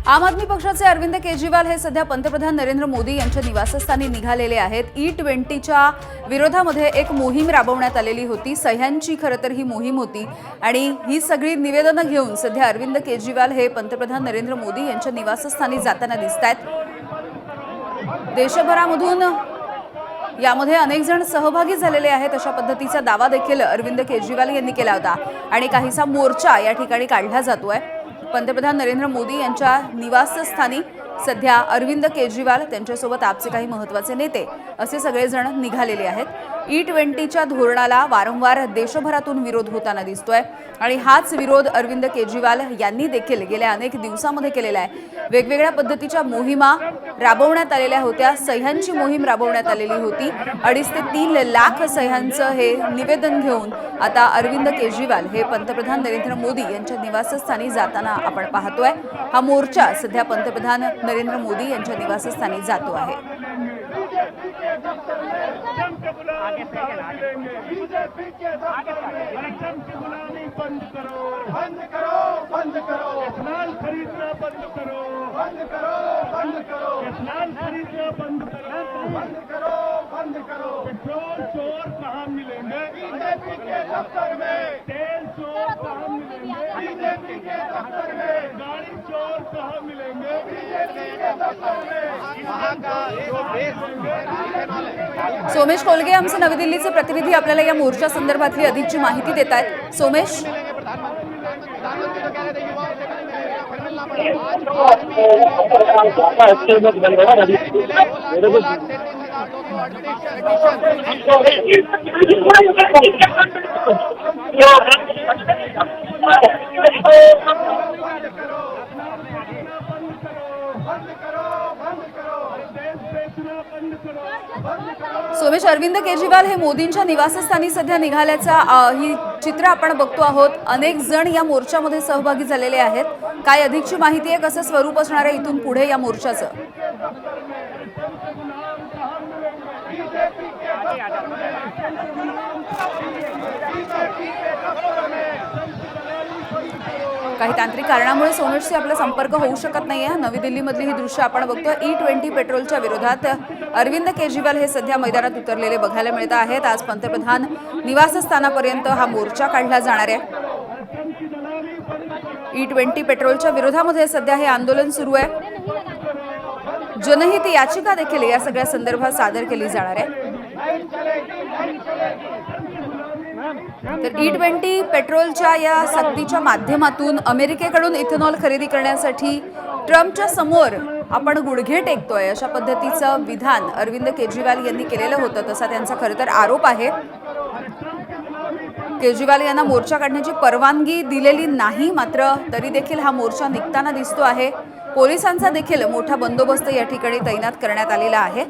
आम आदमी पक्षाचे अरविंद केजरीवाल हे सध्या पंतप्रधान नरेंद्र मोदी यांच्या निवासस्थानी निघालेले आहेत। E20च्या विरोधामध्ये एक मोहीम राबवण्यात आलेली होती। सह्यांची खरं तर ही मोहीम होती आणि ही सगळी निवेदनं घेऊन सध्या अरविंद केजरीवाल हे पंतप्रधान नरेंद्र मोदी यांच्या निवासस्थानी जाताना दिसतायत। देशभरामधून यामध्ये अनेक जण सहभागी झालेले आहेत अशा पद्धतीचा दावा देखील अरविंद केजरीवाल यांनी केला होता आणि काहीसा मोर्चा या ठिकाणी काढला जातोय। पंतप्रधान नरेंद्र मोदी यांच्या निवासस्थानी सध्या अरविंद केजरीवाल त्यांच्यासोबत आपचे काही महत्त्वाचे नेते असे सगळेजण निघालेले आहेत। E20च्या धोरणाला वारंवार देशभरातून विरोध होताना दिसतोय आणि हाच विरोध अरविंद केजरीवाल यांनी देखील गेल्या अनेक दिवसांमध्ये केलेला आहे। वेगवेगळ्या पद्धतीच्या मोहिमा राबवण्यात आलेल्या होत्या। सह्यांची मोहीम राबवण्यात आलेली होती। 2.5 ते 3 लाख सह्यांचं हे निवेदन घेऊन आता अरविंद केजरीवाल हे पंतप्रधान नरेंद्र मोदी यांच्या निवासस्थानी जाताना आपण पाहतोय। हा मोर्चा सध्या पंतप्रधान नरेंद्र मोदी यांच्या निवासस्थानी जातो आहे। पेट्रोल चोर कहाँ मिलेंगे? बीजेपी के दफ्तर में। तेल चोर कहाँ मिलेंगे? बीजेपी के दफ्तर में। गाड़ी चोर कहाँ मिलेंगे? बीजेपी के दफ्तर में। सोमेश कोलगे आमचे नवी दिल्लीचे प्रतिनिधी आपल्याला या मोर्चा संदर्भातली अधिकची माहिती देत आहेत। सोमेश, सोमेश, अरविंद केजरीवाल हे मोदींच्या निवासस्थानी सध्या निघाल्याचा ही चित्र आपण बघतो आहोत। अनेक जण या मोर्चामध्ये सहभागी झालेले आहेत। काय अधिकची माहिती आहे, कसं स्वरूप असणार आहे इथून पुढे या मोर्चाचं? काही तांत्रिक कारणामुळे सोमेशशी आपला संपर्क होऊ शकत नाहीये। नवी दिल्लीमधली ही दृश्य आपण बघतोय। E20 पेट्रोलच्या विरोधात अरविंद केजरीवाल हे सध्या मैदानात उतरलेले बघायला मिळत आहेत। आज पंतप्रधान निवासस्थानापर्यंत हा मोर्चा काढला जाणार आहे। E20 पेट्रोलच्या विरोधामध्ये सध्या हे आंदोलन सुरू आहे। जनहित याचिका देखील या सगळ्या संदर्भात सादर केली जाणार आहे। तर E20 पेट्रोलच्या या सक्तीच्या माध्यमातून अमेरिकेकडून इथेनॉल खरेदी करण्यासाठी ट्रम्पच्या समोर आपण गुडघे टेकतोय अशा पद्धतीचं विधान अरविंद केजरीवाल यांनी केलेलं होतं। तसा त्यांचा खरं तर आरोप आहे। केजरीवाल यांना मोर्चा काढण्याची परवानगी दिलेली नाही, मात्र तरी देखील हा मोर्चा निघताना दिसतो आहे। पोलिसांचा देखील मोठा बंदोबस्त या ठिकाणी तैनात करण्यात आलेला आहे।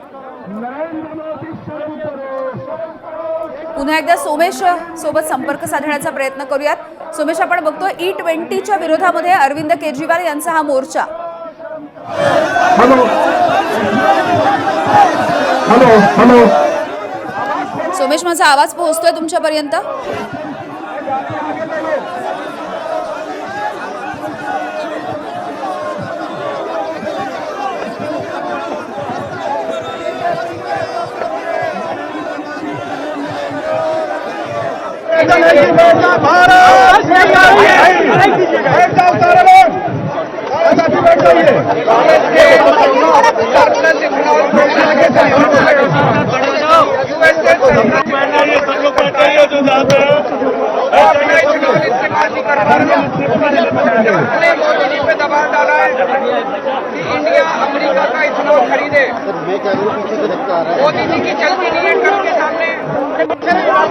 पुन्हा एकदा सोमेश सोबत संपर्क साधण्याचा प्रयत्न करूयात। सोमेश, आपण बघतोय E20च्या विरोधामध्ये अरविंद केजरीवाल यांचा हा मोर्चा। हॅलो सोमेश, माझा आवाज पोहोचतोय तुमच्यापर्यंत? दबाव डाला है कि इंडिया अमेरिका का इथेनॉल खरीदे। मोदी जी की चलती नहीं है ट्रम्प के सामने।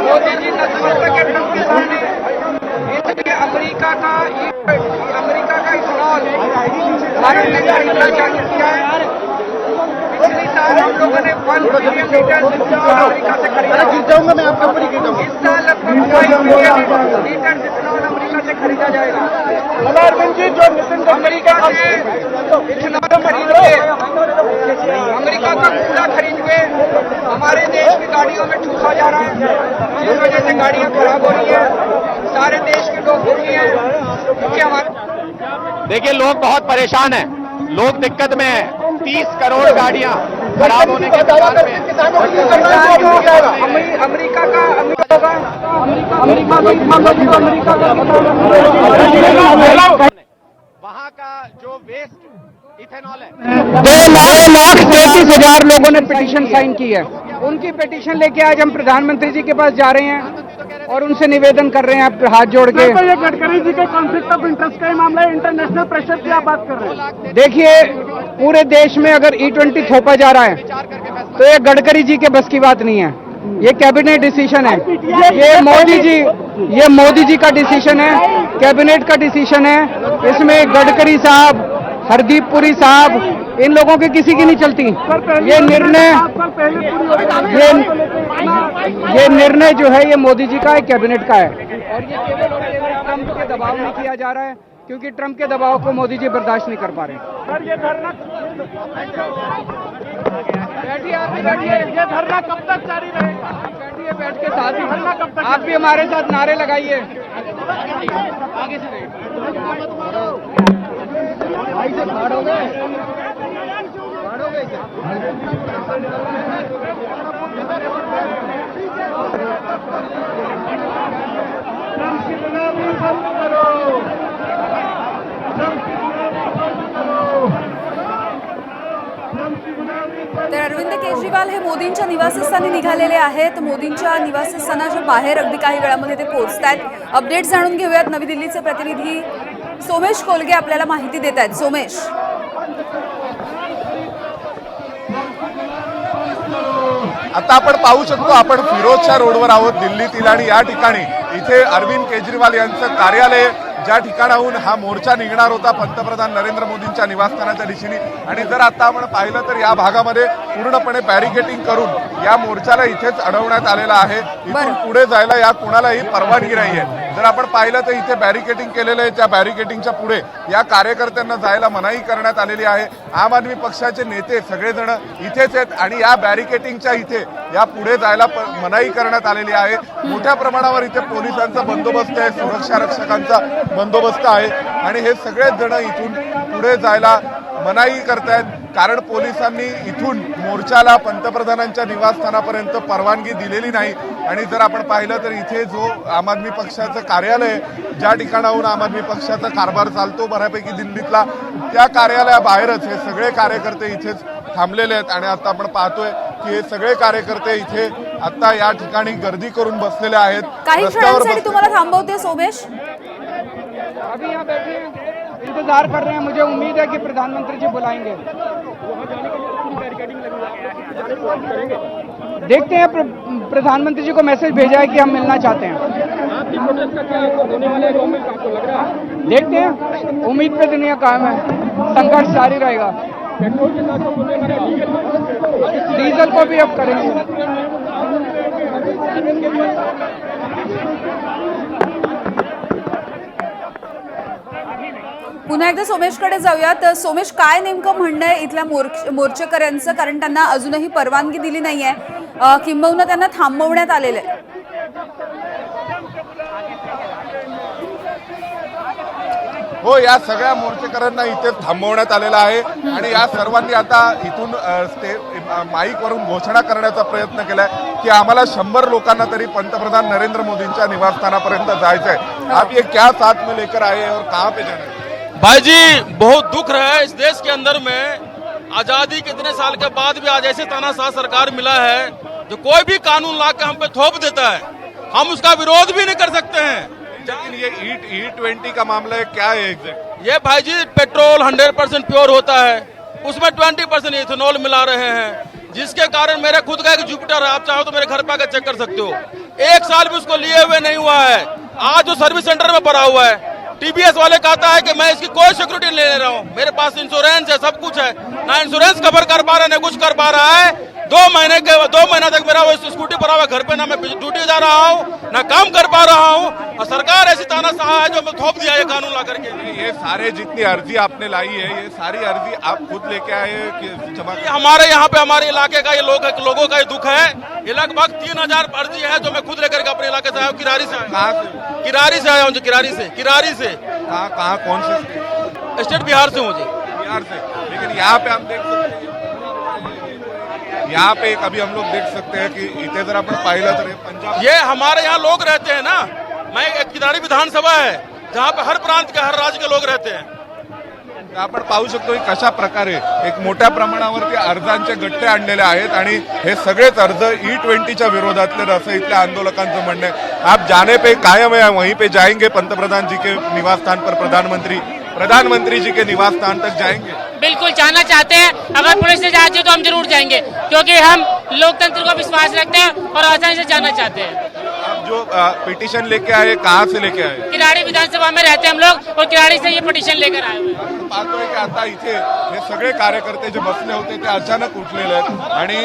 मोदी जी नतमस्तक है ट्रम्प के सामने। इसलिए अमेरिका का इथेनॉल भारत ने खरीदना चालू किया है। पिछले साल हम लोगों ने 1 बिलियन लीटर अमेरिका से खरीदा। इस साल लगभग 5 बिलियन लीटर इथेनॉल अमेरिका से खरीदा जाएगा। अमेरिका से इथेनॉल खरीद के, अमेरिका का कूड़ा खरीद के हमारे देश की गाड़ियों में ठूसा जा रहा है, जिस वजह से गाड़ियां खराब हो रही है, सारे देश के लोग दुखी हैं। क्योंकि हमारे देखिए लोग बहुत परेशान हैं। लोग दिक्कत में है। 30 करोड़ गाड़ियां खराब होने के कगार पे हैं। अमेरिका का वहां का जो वेस्ट इथेनॉल है, 2,33,000 लोगों ने पिटीशन साइन की है। उनकी पिटीशन लेके आज हम प्रधानमंत्री जी के पास जा रहे हैं और उनसे निवेदन कर रहे हैं आप हाथ जोड़ के। ये गडकरी जी के कॉन्फ्लिक्ट ऑफ इंटरेस्ट का ही मामला है, इंटरनेशनल प्रेशर की आप बात कर रहे हैं। देखिए, पूरे देश में अगर E20 थोपा जा रहा है तो ये गडकरी जी के बस की बात नहीं है, ये कैबिनेट डिसीजन है। ये मोदी जी का डिसीजन है, कैबिनेट का डिसीजन है। इसमें गडकरी साहब, हरदीप पुरी साहब, इन लोगों की किसी की नहीं चलती। ये निर्णय जो है ये मोदी जी का है, कैबिनेट का है। और ये केवल ट्रंप के दबाव में किया जा रहा है, क्योंकि ट्रंप के दबाव को मोदी जी बर्दाश्त नहीं कर पा रहे। सर ये धरना बैठिए, आप भी बैठिए। ये धरना कब तक जारी रहेगा? बैठिए, बैठ के साथ ही धरना कब तक? आप भी हमारे साथ नारे लगाइए। आगे से नहीं। तर अरविंद केजरीवाल हे मोदींच्या निवासस्थानी निघालेले आहेत। मोदींच्या निवासस्थानाच्या बाहेर अगदी काही वेळामध्ये ते पोहोचतायत। अपडेट जाणून घेऊयात। नवी दिल्लीचे प्रतिनिधी सोमेश कोलगे आपल्याला माहिती देत आहेत। सोमेश, आता आपण पाहू शकतो, आपण फिरोजच्या रोडवर आहोत दिल्लीतील आणि या ठिकाणी इथे अरविंद केजरीवाल यांचं कार्यालय, ज्या ठिकाणाहून हा मोर्चा निघणार होता पंतप्रधान नरेंद्र मोदींच्या निवासस्थानाच्या दिशेने। आणि जर आता आपण पाहिलं तर या भागामध्ये पूर्णपणे बॅरिकेटिंग करून या मोर्चाला इथेच अडवण्यात आलेला आहे। इथून पुढे जायला या कोणालाही परवानगी नाहीये। जर आपण पाहिलं तर इथे बॅरिकेटिंग केलेलं आहे, त्या बॅरिकेटिंगच्या पुढे या कार्यकर्त्यांना जायला मनाई करण्यात आलेली आहे। आम आदमी पक्षाचे नेते सगळेजण इथेच आहेत आणि या बॅरिकेटिंगच्या इथे या पुढे जायला मनाई करण्यात आलेली आहे। मोठ्या प्रमाणावर इथे पोलिसांचा बंदोबस्त आहे, सुरक्षा रक्षकांचा बंदोबस्त आहे आणि हे सगळेच जण इथून पुढे जायला मनाई करतायत, कारण पोलिसांनी इथून मोर्चाला पंतप्रधानांच्या निवासस्थानापर्यंत परवानगी दिलेली नाही। आणि जर आपण पाहिलं तर इथे जो आम आदमी पक्षाचं कार्यालय, ज्या ठिकाणाहून आम आदमी पक्षाचा कारभार चालतो बऱ्यापैकी दिल्लीतला, त्या कार्यालयाबाहेरच हे सगळे कार्यकर्ते इथेच थांबलेले आहेत। आणि आता आपण पाहतोय की हे सगळे कार्यकर्ते इथे आता या ठिकाणी गर्दी करून बसलेले आहेत। काही क्षणांसाठी तुम्हाला थांबवते सोमेश। अभी यहाँ बैठे हैं, इंतजार कर रहे हैं। मुझे उम्मीद है कि प्रधानमंत्री जी बुलाएंगे। देखते हैं, प्रधानमंत्री जी को मैसेज भेजा है कि हम मिलना चाहते हैं। देखते हैं, उम्मीद पे दुनिया कायम है, संघर्ष जारी रहेगा। डीजल को भी अब करेंगे। पुन्हा एकदा सोमेशकडे जाऊयात। सोमेश, काय नेमकं म्हणणं आहे इथल्या मोर्चेकऱ्यांचं, कारण त्यांना अजूनही परवानगी दिली नाहीये, किंबहुना त्यांना थांबवण्यात आलेलं आहे। हो, या सगळ्या मोर्चेकऱ्यांना इथे थांबवण्यात आलेला आहे आणि या सर्वांनी आता इथून माईकवरून घोषणा करण्याचा प्रयत्न केलाय की आम्हाला 100 लोकांना तरी पंतप्रधान नरेंद्र मोदींच्या निवासस्थानापर्यंत जायचंय। आप ये क्या साथ में लेकर आए हैं और कहाँ पे जाना है? भाई जी, बहुत दुख रहा है इस देश के अंदर में। आजादी के इतने साल के बाद भी आज ऐसे तानाशाह सरकार मिला है जो कोई भी कानून ला के हम पे थोप देता है, हम उसका विरोध भी नहीं कर सकते हैं। लेकिन ये E20 का मामला है, क्या है एग्जैक्ट? ये भाई जी, पेट्रोल 100% प्योर होता है, उसमें 20% इथेनॉल मिला रहे हैं, जिसके कारण मेरे खुद का एक जुपिटर है, आप चाहो तो मेरे घर पे आकर चेक कर सकते हो। 1 साल भी उसको लिए हुए नहीं हुआ है। आज जो सर्विस सेंटर में पड़ा हुआ है, TBS वाले कहता है कि मैं इसकी कोई सिक्योरिटी ले रहा हूँ, मेरे पास इंश्योरेंस है, सब कुछ है, ना इंश्योरेंस कवर कर पा रहा है, ना कुछ कर पा रहा है। 2 महीना तक मेरा वो स्कूटी पड़ा हुआ घर पे, ना मैं ड्यूटी जा रहा हूँ, ना काम कर पा रहा हूँ, और सरकार ऐसी तानाशाह है जो मैं थोप दिया ये कानून ला करके। ये सारे जितनी अर्जी आपने लाई है, ये सारी अर्जी आप खुद लेके आए हैं कि जमा? हमारे यहाँ पे हमारे इलाके का ये लोगों का ये दुख है। ये लगभग 3000 अर्जी है जो मैं खुद लेकर के अपने इलाके से आया हूँ। किरारी से आया हूँ, किरारी से आया हूँ, किरारी से। कहाँ कौन से स्टेट बिहार से हूँ जी। बिहार से, लेकिन यहाँ पे हम देख सकते हैं, यहाँ पे अभी हम लोग देख सकते हैं कि इथे जर आपण पाहिलं तर हे पंजाब, ये हमारे यहाँ लोग रहते हैं ना। मैं एक किनारी विधानसभा है जहाँ पे हर प्रांत के हर राज्य के लोग रहते हैं। आपण पाहू शकतो की कशा प्रकारे एक मोठ्या प्रमाणावरती अर्जांचे गट्टे आणलेले आहेत आणि हे सगळेच अर्ज E20च्या विरोधातले असं इथल्या आंदोलकांचं म्हणणं आहे। आप जाने पे कायम है, वहीं पे जाएंगे, पंतप्रधान जी के निवास स्थान पर प्रधानमंत्री जी के निवास स्थान तक जाएंगे। बिल्कुल जाना चाहते हैं, अगर पुलिस से जाती है तो हम जरूर जाएंगे, क्योंकि हम लोकतंत्र को विश्वास रखते हैं और आसानी से जाना चाहते हैं। आप जो पिटीशन लेके आए, कहाँ से लेके आए? किराड़ी विधानसभा में रहते हैं हम लोग और किराड़ी से ये पिटीशन लेकर आए हुए हैं। आपण पाहतोय की आता इथे हे सगळे कार्यकर्ते जे बसले होते ते अचानक उठलेले आहेत आणि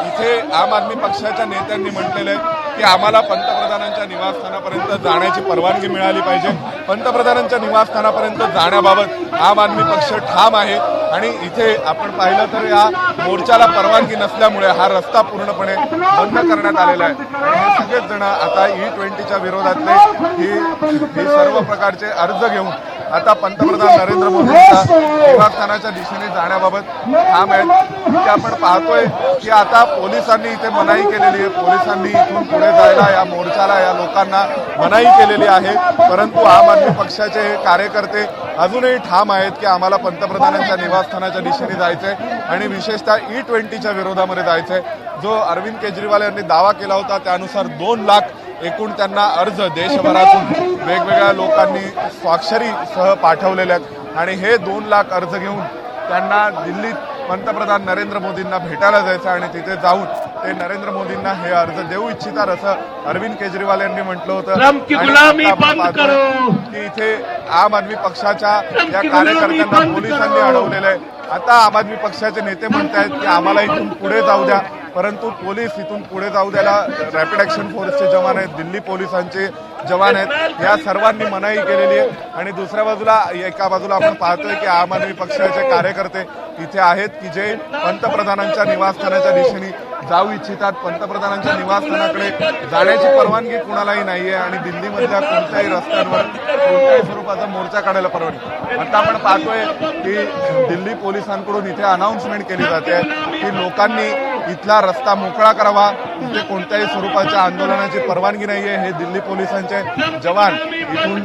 इथे आम आदमी पक्षाच्या नेत्यांनी म्हटलेलं आहे की आम्हाला पंतप्रधानांच्या निवासस्थानापर्यंत जाण्याची परवानगी मिळाली पाहिजे। पंतप्रधानांच्या निवासस्थानापर्यंत जाण्याबाबत आम आदमी पक्ष ठाम आहे आणि इथे आपण पाहिलं तर या मोर्चाला परवानगी नसल्यामुळे हा रस्ता पूर्णपणे बंद करण्यात आलेला आहे आणि हे सगळेच जण आता E20च्या विरोधातले ही सर्व प्रकारचे अर्ज घेऊन आता पंतप्रधान नरेंद्र मोदींच्या निवासस्थानाच्या दिशेने जाण्याबाबत ठाम आहेत। की आपण पाहतोय की आता पोलिसांनी इथे मनाई केलेली आहे, पोलिसांनी इथून पुढे जायला या मोर्चाला या लोकांना मनाई केलेली आहे, परंतु आम आदमी पक्षाचे हे कार्यकर्ते अजूनही ठाम आहेत की आम्हाला पंतप्रधानांच्या निवासस्थानाच्या दिशेने जायचंय आणि विशेषतः E20च्या विरोधामध्ये जायचंय। जो अरविंद केजरीवाल यांनी दावा केला होता त्यानुसार 2 लाख एकूण त्यांना अर्ज देशभरातून वेगवेगळ्या लोकांनी स्वाक्षरीसह पाठवलेले आहेत आणि हे 2 लाख अर्ज घेऊन त्यांना दिल्लीत पंतप्रधान नरेंद्र मोदींना भेटायला जायचं आणि तिथे जाऊन ते नरेंद्र मोदींना हे अर्ज देऊ इच्छितात असं अरविंद केजरीवाल यांनी म्हटलं होतं। ट्रम्प की गुलामी बंद करो, की इथे आम आदमी पक्षाच्या या कार्यकर्त्यांना पोलिसांनी अडवलेलं आहे। आता आम आदमी पक्षाचे नेते म्हणतायत की आम्हाला इथून पुढे जाऊ द्या, परंतु पोलीस इथून पुढे जाऊ द्यायला रॅपिड ऍक्शन फोर्सचे जवान आहेत, दिल्ली पोलिसांचे जवान आहेत, या सर्वांनी मनाई केलेली आहे आणि दुसऱ्या बाजूला एका बाजूला आपण पाहतोय की आम आदमी पक्षाचे कार्यकर्ते इथे आहेत की जे पंतप्रधानांच्या निवासस्थानाच्या दिशेने जाऊ इच्छितात। पंतप्रधानांच्या निवासस्थानाकडे जाण्याची परवानगी कुणालाही नाहीये आणि दिल्लीमधल्या कोणत्याही रस्त्यांवर कोणत्याही स्वरूपाचा मोर्चा काढायला परवानगी। आता आपण पाहतोय की दिल्ली पोलिसांकडून इथे अनाउन्समेंट केली जाते की लोकांनी इथला रस्ता मोकळा करावा, इथे कोणत्याही स्वरूपाच्या आंदोलनाची परवानगी नाहीये। हे दिल्ली पोलिसांचे जवान इथून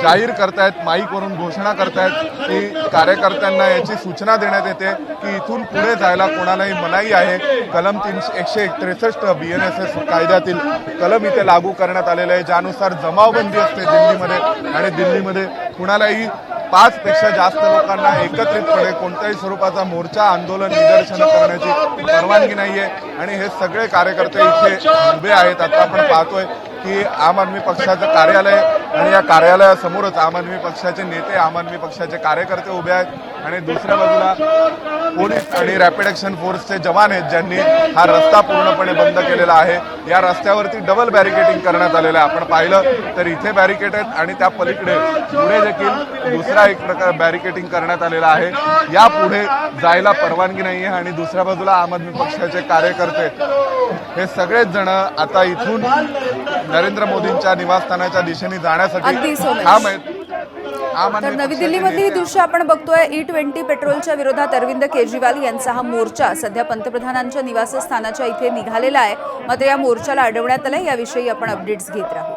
जाहीर करतायत, माईकवरून घोषणा करतायत की कार्यकर्त्यांना याची सूचना देण्यात येते की इथून पुढे जायला कोणालाही मनाई आहे। कलम 163 BNSS कायद्यातील कलम इथे लागू करण्यात आलेले आहे, ज्यानुसार जमावबंदी असते दिल्लीमध्ये आणि दिल्लीमध्ये कुणालाही 5 पेक्षा जास्त लोकांना एकत्रितपणे कोणत्याही स्वरूपाचा मोर्चा, आंदोलन, निदर्शन करण्याची परवानगी नाहीये आणि हे सगळे कार्यकर्ते इथे उभे आहेत। आता आपण पाहतोय की आम आदमी पक्षाचं कार्यालय आणि या कार्यालयासमोरच आम आदमी पक्षाचे नेते, आम आदमी पक्षाचे कार्यकर्ते उभे आहेत आणि दुसऱ्या बाजूला पोलीस आणि रॅपिड ऍक्शन फोर्सचे जवान आहेत ज्यांनी हा रस्ता पूर्णपणे बंद केलेला आहे। या रस्त्यावरती डबल बॅरिकेडिंग करण्यात आलेलं आहे। आपण पाहिलं तर इथे बॅरिकेड आहेत आणि त्या पलीकडे पुढे देखील दुसरा एक प्रकार बॅरिकेडिंग करण्यात आलेला आहे। या पुढे जायला परवानगी नाही आहे आणि दुसऱ्या बाजूला आम आदमी पक्षाचे कार्यकर्ते हे सगळेच जण आता इथून नरेंद्र मोदींच्या निवासस्थानाच्या दिशेने जाण्यासाठी अगदी सोमेश. ठाम आहेत। तर नवी दिल्लीमधली ही दृश्य आपण बघतोय। E20 पेट्रोलच्या विरोधात अरविंद केजरीवाल यांचा हा मोर्चा सध्या पंतप्रधानांच्या निवासस्थानाच्या इथे निघालेला आहे। मात्र या मोर्चाला अडवण्यात आलंय, याविषयी आपण अपडेट्स घेत राहू।